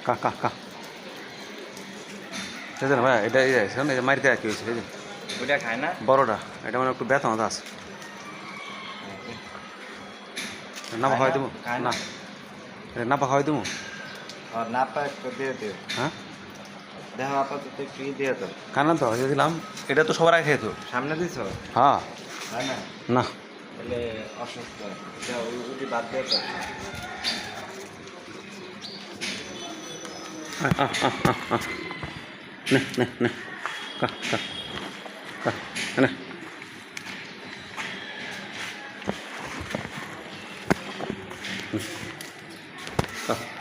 কা কা কা এই যে না ভাই এটা এই যে মারিতে কি হয়েছে এই যে ওইটা খায় না বড়টা এটা মানে একটু ব্যথা মতো আছে না খাওয়াই দেবো খায় না না খাওয়াই দেবো আর না পায় তো দিয়ে দিও হ্যাঁ দেখো আপাতত একটু দিয়ে তো খানা তো হয়ে দিলাম এটা তো সবার আগে খেতো সামনে দিছ হ্যাঁ হয় না না তাহলে অসুস্থ এটা ওইটি বাদ দিয়ে তো নে নে নে কা কা কা নে কা